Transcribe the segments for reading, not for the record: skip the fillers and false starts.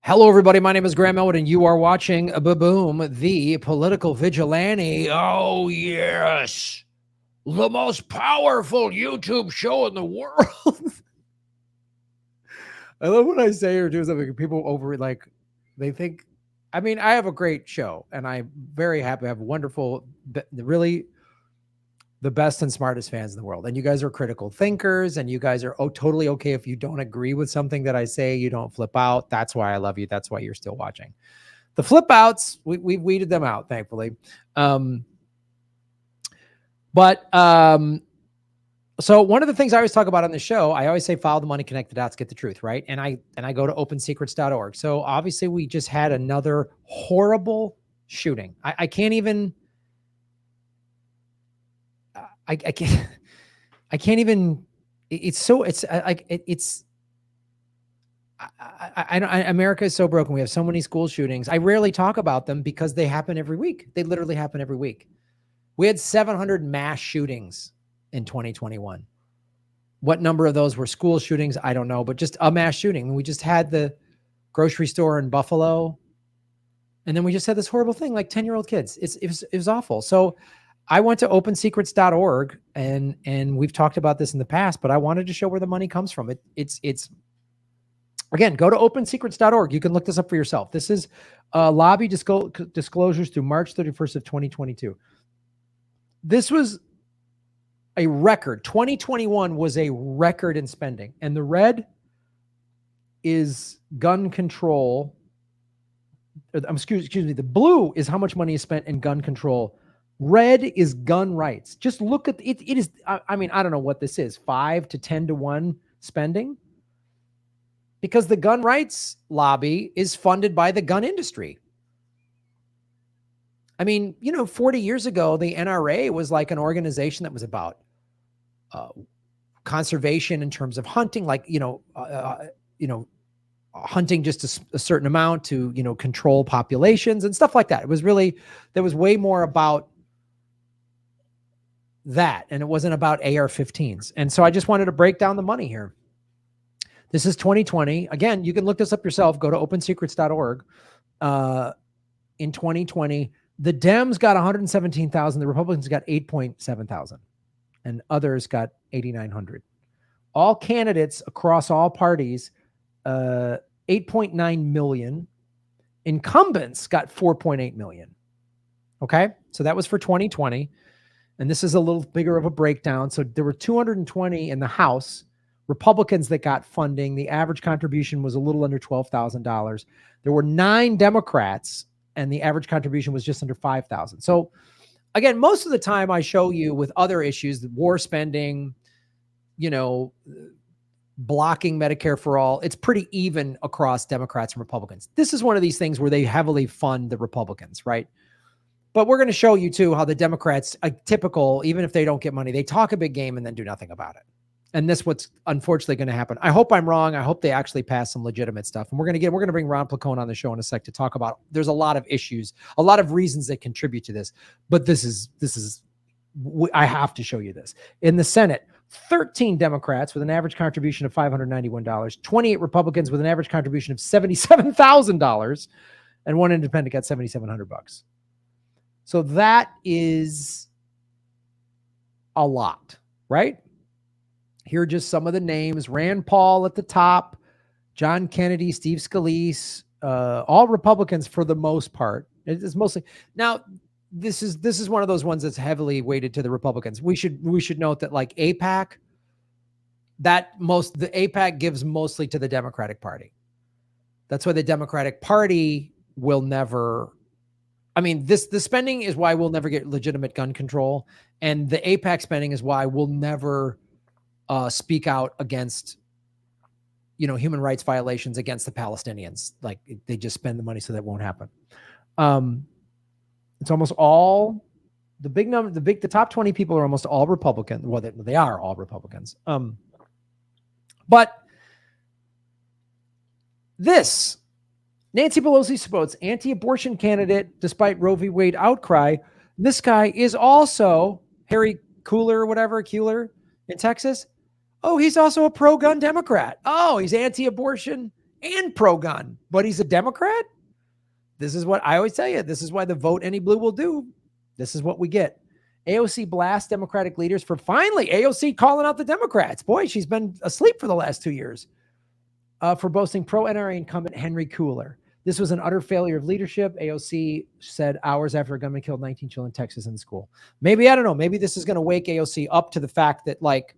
Hello, everybody. My name is Graham Elwood, and you are watching Boom, the political vigilante. Oh, yes. The most powerful YouTube show in the world. I love when I say or do something. People over they think, I mean, I have a great show, and I'm very happy. I have wonderful, really the best and smartest fans in the world. And you guys are critical thinkers, and you guys are totally okay if you don't agree with something that I say. You don't flip out. That's why I love you. That's why you're still watching. The flip outs, we've weeded them out, thankfully. So one of the things I always talk about on the show, I always say, follow the money, connect the dots, get the truth, right? And I go to opensecrets.org. So obviously we just had another horrible shooting. I can't even, I can't even, America is so broken. We have so many school shootings. I rarely talk about them because they happen every week. They literally happen every week. We had 700 mass shootings in 2021. What number of those were school shootings? I don't know, but just a mass shooting. We just had the grocery store in Buffalo. And then we just had this horrible thing, like 10-year-old kids. It was awful. So I went to opensecrets.org, and we've talked about this in the past, but I wanted to show where the money comes from. It's again, go to opensecrets.org. You can look this up for yourself. This is lobby disclosures through March 31st of 2022. This was a record. 2021 was a record in spending. And the red is gun control. Excuse me. The blue is how much money is spent in gun control. Red is gun rights. Just look at it. It is, I mean, I don't know what this is, 5 to 10 to 1 spending. Because the gun rights lobby is funded by the gun industry. I mean, 40 years ago, the NRA was like an organization that was about conservation in terms of hunting, hunting just a certain amount to, control populations and stuff like that. It was really, there was way more about that. And it wasn't about AR-15s. And so I just wanted to break down the money here. This is 2020. Again, you can look this up yourself. Go to opensecrets.org. In 2020, the Dems got 117,000. The Republicans got 8,700, and others got 8,900. All candidates across all parties, 8.9 million. Incumbents got 4.8 million. Okay, so that was for 2020, and this is a little bigger of a breakdown. So there were 220 in the House. Republicans that got funding. The average contribution was a little under $12,000. There were 9 Democrats, and the average contribution was just under $5,000. So again, most of the time I show you with other issues, the war spending, blocking Medicare for all, it's pretty even across Democrats and Republicans. This is one of these things where they heavily fund the Republicans, right? But we're going to show you too how the Democrats, typical, even if they don't get money, they talk a big game and then do nothing about it. And this what's unfortunately going to happen. I hope I'm wrong. I hope they actually pass some legitimate stuff. And we're going to bring Ron Placone on the show in a sec to talk about. There's a lot of issues, a lot of reasons that contribute to this. But this is I have to show you this. In the Senate, 13 Democrats with an average contribution of $591, 28 Republicans with an average contribution of $77,000, and 1 independent got $7,700. So that is a lot, right? Here are just some of the names. Rand Paul at the top, John Kennedy, Steve Scalise, all Republicans for the most part. It's mostly now. This is one of those ones that's heavily weighted to the Republicans. We should note that like AIPAC, the AIPAC gives mostly to the Democratic Party. That's why the Democratic Party will never. I mean, the spending is why we'll never get legitimate gun control, and the AIPAC spending is why we'll never speak out against, human rights violations against the Palestinians. Like they just spend the money so that won't happen. It's almost all the top 20 people are almost all Republican. Well, they are all Republicans. But this Nancy Pelosi supports anti-abortion candidate despite Roe v. Wade outcry. This guy is also Harry Kuehler in Texas. Oh, he's also a pro-gun Democrat. Oh, he's anti-abortion and pro-gun, but he's a Democrat. This is what I always tell you. This is why the vote any blue will do. This is what we get. AOC blasts Democratic leaders for finally AOC calling out the Democrats. Boy, she's been asleep for the last 2 years for boasting pro-NRA incumbent Henry Cooler. This was an utter failure of leadership. AOC said hours after a gunman killed 19 children in Texas in the school. Maybe, I don't know, maybe this is going to wake AOC up to the fact that, like,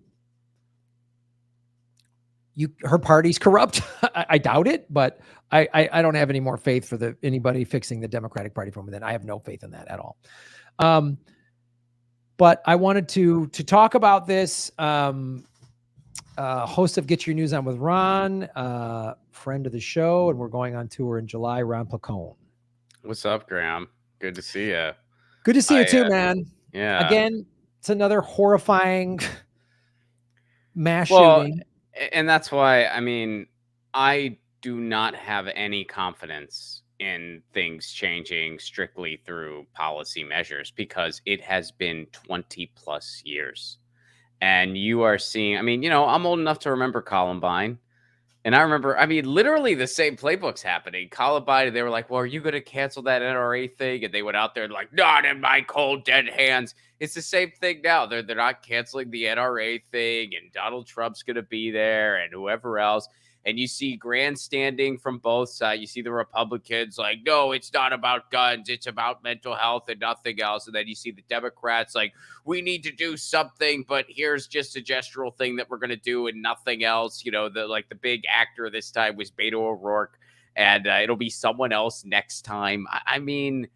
her party's corrupt. I doubt it, but I don't have any more faith for anybody fixing the Democratic Party from within. I have no faith in that at all. But I wanted to talk about this. Host of Get Your News On with Ron, friend of the show, and we're going on tour in July. Ron Placone. What's up, Graham? Good to see you. Good to see you too, man. Yeah. Again, it's another horrifying mass shooting. And that's why, I mean, I do not have any confidence in things changing strictly through policy measures, because it has been 20 plus years. And you are seeing, I mean, you know, I'm old enough to remember Columbine. And I remember, I mean, literally the same playbook's happening. Columbine, they were like, well, are you going to cancel that NRA thing? And they went out there and like, not in my cold, dead hands. It's the same thing now. They're not canceling the NRA thing, and Donald Trump's going to be there, and whoever else. And you see grandstanding from both sides. You see the Republicans like, no, it's not about guns. It's about mental health and nothing else. And then you see the Democrats like, we need to do something, but here's just a gestural thing that we're going to do and nothing else. You know, the big actor this time was Beto O'Rourke, and it'll be someone else next time. I mean,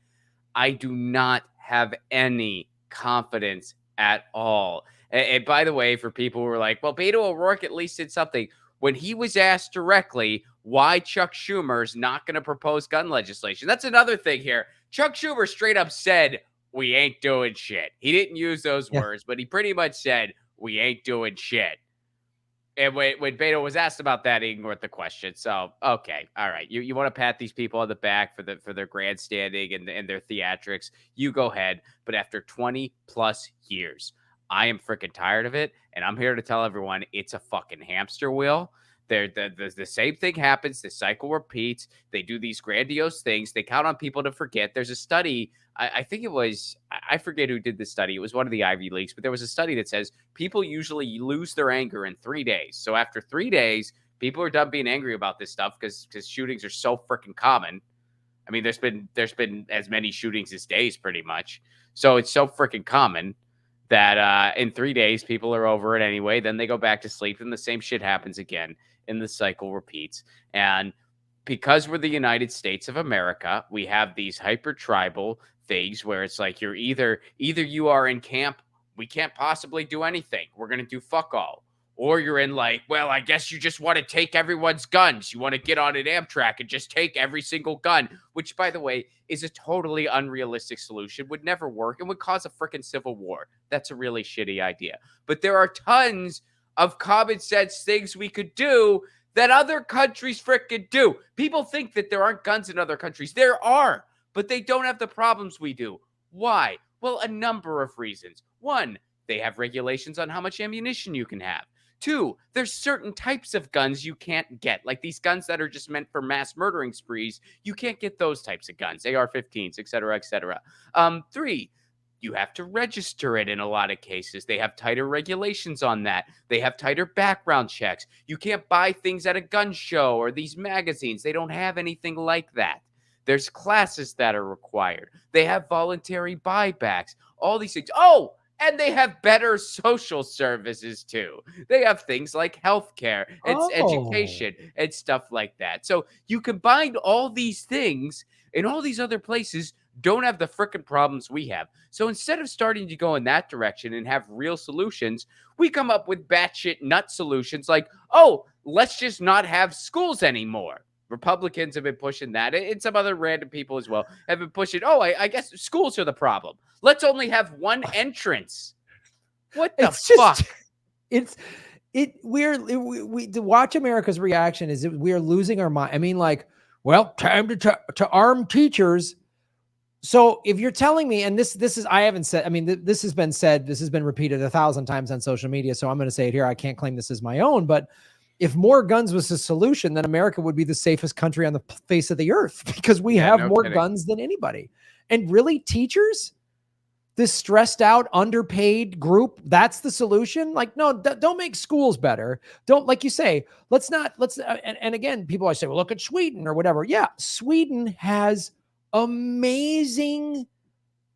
I do not have any confidence at all. And by the way, for people who are like, well, Beto O'Rourke at least did something. When he was asked directly why Chuck Schumer's not going to propose gun legislation, that's another thing here. Chuck Schumer straight up said, we ain't doing shit. He didn't use those words, but he pretty much said, we ain't doing shit. And when Beto was asked about that, he ignored the question. So, okay, all right. You want to pat these people on the back for their grandstanding and their theatrics, you go ahead. But after 20 plus years, I am freaking tired of it, and I'm here to tell everyone it's a fucking hamster wheel. The same thing happens. The cycle repeats. They do these grandiose things. They count on people to forget. There's a study, I think it was, I forget who did this study. It was one of the Ivy Leagues, but there was a study that says people usually lose their anger in 3 days. So after 3 days, people are done being angry about this stuff because shootings are so freaking common. I mean, there's been as many shootings as days pretty much. So it's so freaking common that in 3 days, people are over it anyway. Then they go back to sleep, and the same shit happens again, and the cycle repeats. And because we're the United States of America, we have these hyper-tribal things where it's like you're either you are in camp, we can't possibly do anything, we're going to do fuck all. Or you're in like, well, I guess you just want to take everyone's guns. You want to get on an Amtrak and just take every single gun, which, by the way, is a totally unrealistic solution, would never work, and would cause a freaking civil war. That's a really shitty idea. But there are tons of common sense things we could do that other countries freaking do. People think that there aren't guns in other countries. There are, but they don't have the problems we do. Why? Well, a number of reasons. One, they have regulations on how much ammunition you can have. Two, there's certain types of guns you can't get, like these guns that are just meant for mass murdering sprees. You can't get those types of guns, AR-15s, et cetera, et cetera. Three, you have to register it in a lot of cases. They have tighter regulations on that. They have tighter background checks. You can't buy things at a gun show or these magazines. They don't have anything like that. There's classes that are required. They have voluntary buybacks, all these things. Oh, and they have better social services too. They have things like healthcare and education and stuff like that. So you combine all these things, and all these other places don't have the frickin' problems we have. So instead of starting to go in that direction and have real solutions, we come up with batshit nut solutions like, oh, let's just not have schools anymore. Republicans have been pushing that, and some other random people as well have been pushing, oh, I guess schools are the problem. Let's only have one entrance. What the fuck? We to watch America's reaction is that we are losing our mind. I mean, like, well, time to arm teachers. So if you're telling me, and this is, I haven't said, I mean, this has been said, this has been repeated 1,000 times on social media, so I'm going to say it here. I can't claim this as my own, but if more guns was a solution, then America would be the safest country on the face of the earth because we Yeah, have no more kidding. guns than anybody. And really, teachers, this stressed out, underpaid group, that's the solution? Like, no, don't make schools better. Don't, like you say, and again, people always say, well, look at Sweden or whatever. Yeah, Sweden has amazing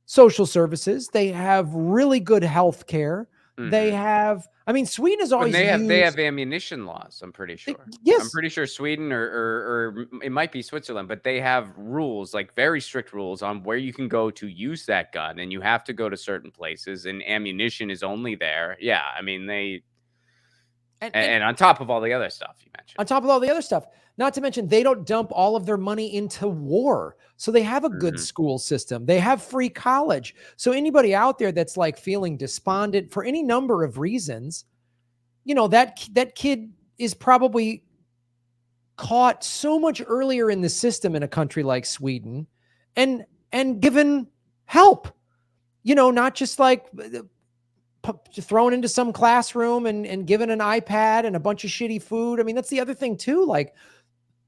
social services. They have really good health care. They have, I mean, Sweden is always they used. have ammunition laws, I'm pretty sure. Yes. I'm pretty sure Sweden or it might be Switzerland, but they have rules, like very strict rules on where you can go to use that gun, and you have to go to certain places, and ammunition is only there. Yeah, I mean, and on top of all the other stuff you mentioned. On top of all the other stuff, not to mention they don't dump all of their money into war. So they have a good school system. They have free college. So anybody out there that's like feeling despondent for any number of reasons, you know, that kid is probably caught so much earlier in the system in a country like Sweden and given help, you know, not just like thrown into some classroom and given an iPad and a bunch of shitty food. I mean, that's the other thing too. Like,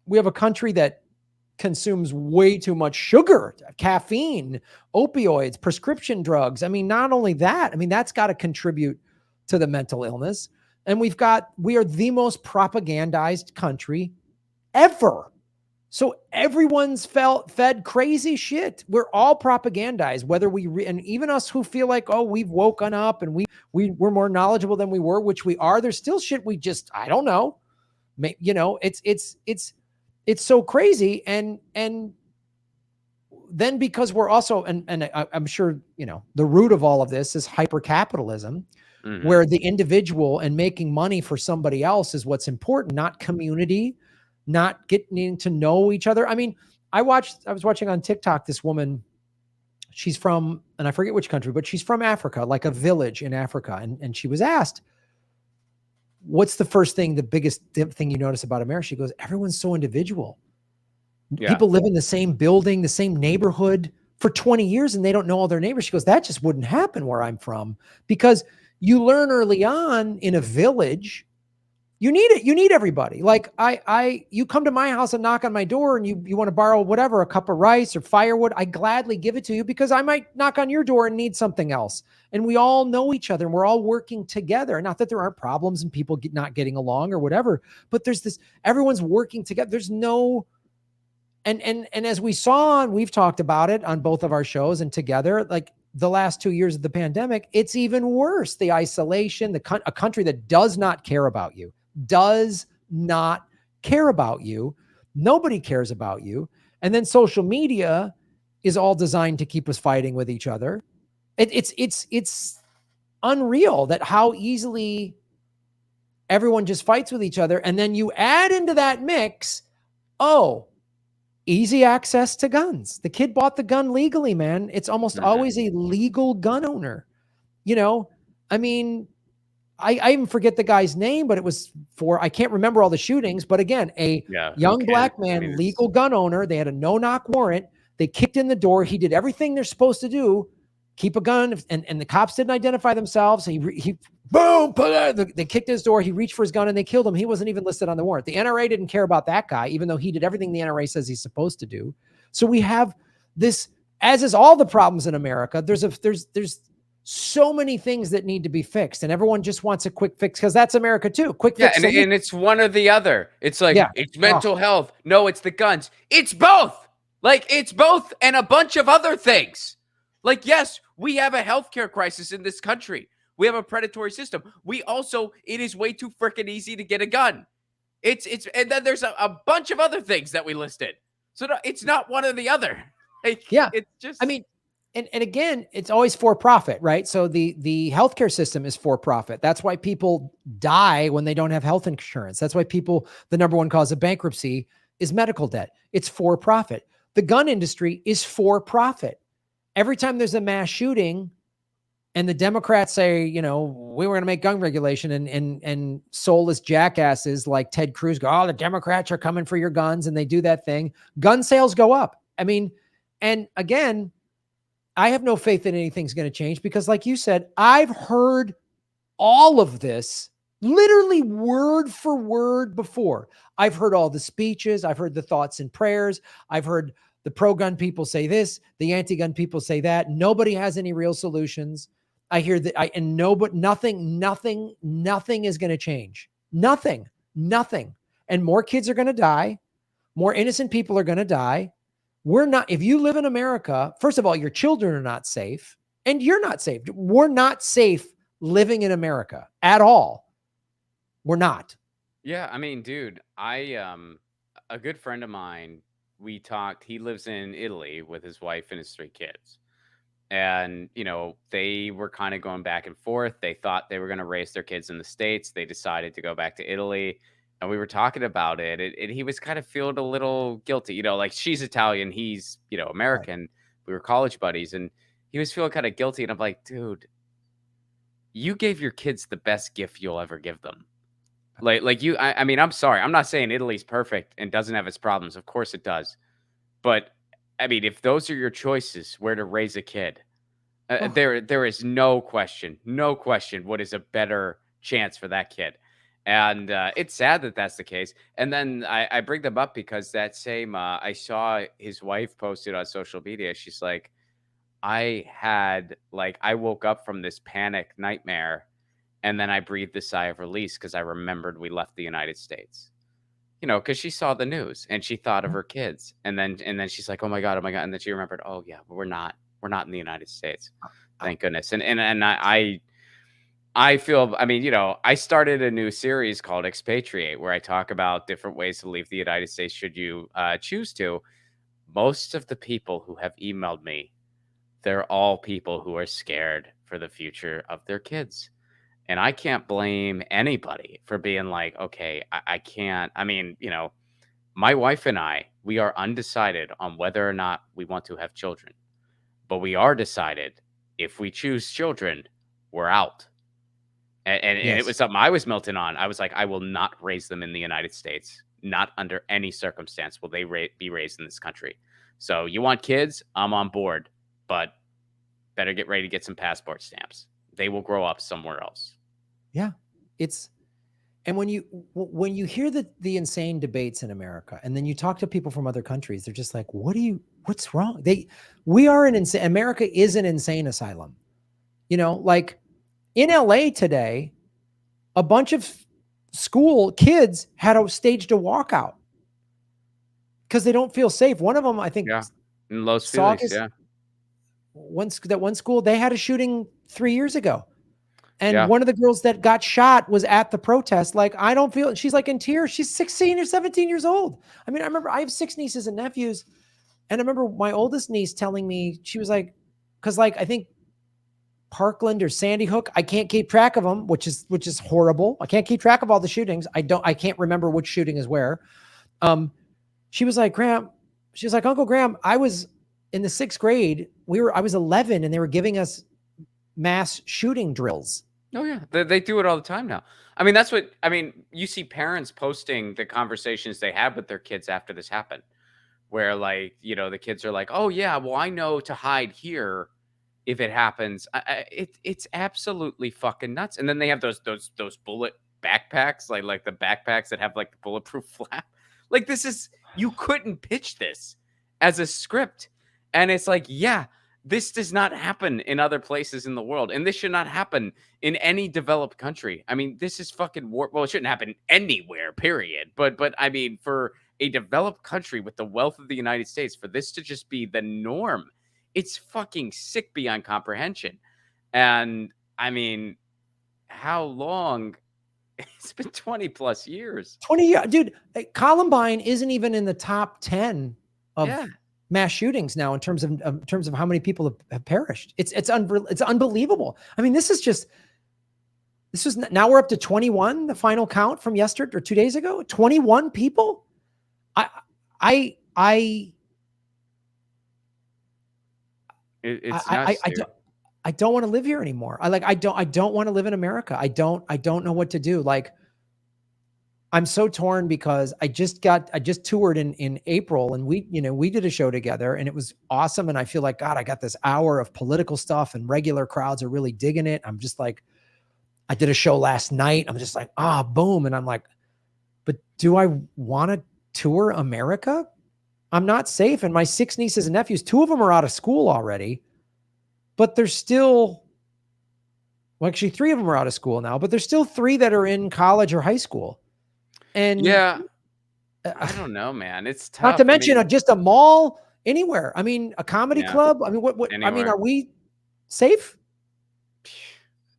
we have a country that consumes way too much sugar, caffeine, opioids, prescription drugs. I mean, not only that, I mean, that's got to contribute to the mental illness. And we are the most propagandized country ever. So everyone's fed crazy shit. We're all propagandized, whether and even us who feel like, oh, we've woken up and we're more knowledgeable than we were, which we are. There's still shit we just, I don't know. You know, it's so crazy. And then because we're also, and I'm sure, you know, the root of all of this is hyper-capitalism, where the individual and making money for somebody else is what's important, not community, not getting to know each other. I mean, I was watching on TikTok, this woman, she's from, and I forget which country, but she's from Africa, like a village in Africa. And she was asked, what's the first thing, the biggest thing you notice about America? She goes, everyone's so individual. Yeah. People live in the same building, the same neighborhood for 20 years, and they don't know all their neighbors. She goes, that just wouldn't happen where I'm from, because you learn early on in a village, you need it. You need everybody. Like you come to my house and knock on my door and you want to borrow whatever, a cup of rice or firewood. I gladly give it to you because I might knock on your door and need something else. And we all know each other and we're all working together. Not that there aren't problems and people not getting along or whatever, but there's this, everyone's working together. There's no, and as we saw, and we've talked about it on both of our shows and together, like the last 2 years of the pandemic, it's even worse. The isolation, a country that does not care about you. Does not care about you. Nobody cares about you. And then social media is all designed to keep us fighting with each other. It's unreal that how easily everyone just fights with each other. And then you add into that mix, easy access to guns. The kid bought the gun legally, man. It's almost always a legal gun owner. You know, I mean, I even forget the guy's name, but it was I can't remember all the shootings, but again, young black man, legal gun owner. They had a no-knock warrant. They kicked in the door. He did everything they're supposed to do, keep a gun, and the cops didn't identify themselves. He boom, they kicked his door. He reached for his gun and they killed him. He wasn't even listed on the warrant. The NRA didn't care about that guy, even though he did everything the NRA says he's supposed to do. So we have this, as is all the problems in America, there's so many things that need to be fixed, and everyone just wants a quick fix because that's America too. Quick fix. Yeah, and it's one or the other. It's like, it's mental health. No, it's the guns. It's both. Like, it's both and a bunch of other things. Like, yes, we have a healthcare crisis in this country. We have a predatory system. It is way too freaking easy to get a gun. And then there's a bunch of other things that we listed. So no, it's not one or the other. Like, it's just, I mean, and again, it's always for profit, right? So the healthcare system is for profit. That's why people die when they don't have health insurance. That's why the number one cause of bankruptcy is medical debt. It's for profit. The gun industry is for profit. Every time there's a mass shooting and the Democrats say, you know, we were going to make gun regulation, and soulless jackasses like Ted Cruz go, oh, the Democrats are coming for your guns, and they do that thing. Gun sales go up. I mean, and again, I have no faith that anything's going to change because, like you said, I've heard all of this literally word for word before. I've heard all the speeches. I've heard the thoughts and prayers. I've heard the pro-gun people say this, the anti-gun people say that. Nobody has any real solutions. I hear that nothing is going to change. Nothing. And more kids are going to die. More innocent people are going to die. If you live in America, first of all, your children are not safe and you're not safe. We're not safe living in America at all. We're not. Yeah, I mean, dude, a good friend of mine, we talked, he lives in Italy with his wife and his 3 kids. And, they were kind of going back and forth. They thought they were going to raise their kids in the States. They decided to go back to Italy. And we were talking about it. And he was kind of feeling a little guilty. Like she's Italian, he's, American. Right. We were college buddies and he was feeling kind of guilty. And I'm like, dude, you gave your kids the best gift you'll ever give them. I mean, I'm sorry. I'm not saying Italy's perfect and doesn't have its problems. Of course it does. But I mean, if those are your choices, where to raise a kid, there is no question what is a better chance for that kid. And it's sad that that's the case. And then I bring them up because that same, I saw his wife posted on social media. She's like, I woke up from this panic nightmare and then I breathed a sigh of release because I remembered we left the United States. Because she saw the news and she thought of her kids. And then she's like, oh my God. And then she remembered, oh yeah, we're not in the United States. Thank goodness. And I feel, I mean, I started a new series called Expatriate where I talk about different ways to leave the United States should you choose to. Most of the people who have emailed me, they're all people who are scared for the future of their kids. And I can't blame anybody for being like, okay, I can't. I mean, my wife and I, we are undecided on whether or not we want to have children. But we are decided if we choose children, we're out. And it was something I was melting on. I was like, I will not raise them in the United States. Not under any circumstance will they be raised in this country. So you want kids? I'm on board. But better get ready to get some passport stamps. They will grow up somewhere else. Yeah, and when you hear the insane debates in America, and then you talk to people from other countries, they're just like, what's wrong? America is an insane asylum. Like in LA today, a bunch of school kids had staged a walkout because they don't feel safe. One of them, I think, in Los Feliz, one school, they had a shooting 3 years ago. And one of the girls that got shot was at the protest. Like, I don't feel, she's like in tears. She's 16 or 17 years old. I mean, I remember I have 6 nieces and nephews. And I remember my oldest niece telling me, she was like, cause like, I think Parkland or Sandy Hook, I can't keep track of them, which is horrible. I can't keep track of all the shootings. I can't remember which shooting is where. She was like, Uncle Graham, I was in the 6th grade. I was 11 and they were giving us mass shooting drills. Oh yeah, they do it all the time now. I mean, you see parents posting the conversations they had with their kids after this happened, where the kids are like, oh yeah, well I know to hide here if it happens. It's absolutely fucking nuts. And then they have those bullet backpacks, like the backpacks that have like the bulletproof flap. Like you couldn't pitch this as a script. And it's like, yeah, this does not happen in other places in the world. And this should not happen in any developed country. I mean, this is fucking war. Well, it shouldn't happen anywhere, period. But I mean, for a developed country with the wealth of the United States, for this to just be the norm, it's fucking sick beyond comprehension. And I mean, how long? It's been 20 plus years. 20 years, dude. Columbine isn't even in the top 10 of mass shootings now in terms of how many people have perished. It's unbelievable. I mean, now we're up to 21, the final count from yesterday or 2 days ago. 21 people. I don't want to live here anymore. I don't want to live in America. I don't know what to do. Like, I'm so torn because I just toured in April and we did a show together and it was awesome. And I feel like, God, I got this hour of political stuff and regular crowds are really digging it. I'm just like, I did a show last night. I'm just like, boom. And I'm like, but do I want to tour America? I'm not safe. And my 6 nieces and nephews, 2 of them are out of school already, but there's still, well, actually 3 of them are out of school now, but there's still 3 that are in college or high school. And yeah, I don't know, man. It's tough. not to I mention mean, just a mall anywhere. I mean, a comedy yeah, club. I mean, I mean, anywhere. are we safe?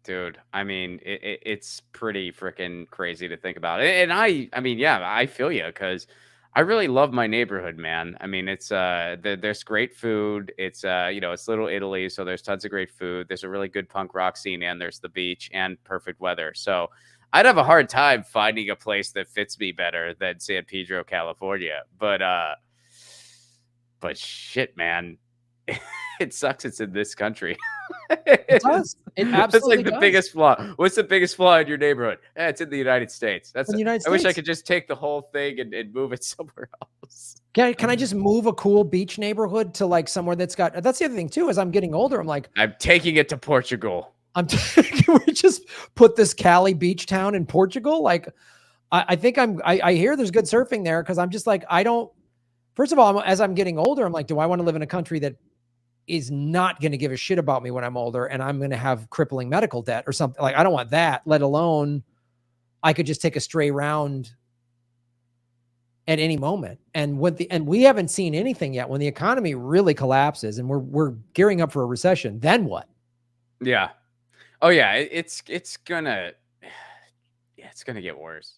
Dude, I mean, it's pretty freaking crazy to think about. And I mean, yeah, I feel you because I really love my neighborhood, man. I mean, it's there's great food. It's you know, it's Little Italy, so there's tons of great food. There's a really good punk rock scene, and there's the beach and perfect weather. So I'd have a hard time finding a place that fits me better than San Pedro, California. But shit, man, it sucks. It's in this country. It does. It That's absolutely like the does. biggest flaw. What's the biggest flaw in your neighborhood? It's in the United States. In the United I wish I States. could just take the whole thing and move it somewhere else. Can I just move a cool beach neighborhood to like somewhere that's got, that's the other thing too, as I'm getting older, I'm like, I'm taking it to Portugal. can we just put this Cali beach town in Portugal? Like, I think I hear there's good surfing there. Cause I'm just like, first of all, as I'm getting older, I'm like, do I want to live in a country that is not going to give a shit about me when I'm older and I'm going to have crippling medical debt or something? Like, I don't want that, let alone I could just take a stray round at any moment. And we haven't seen anything yet. When the economy really collapses and we're gearing up for a recession, then what? Yeah. Oh yeah. It's gonna, yeah, it's gonna get worse.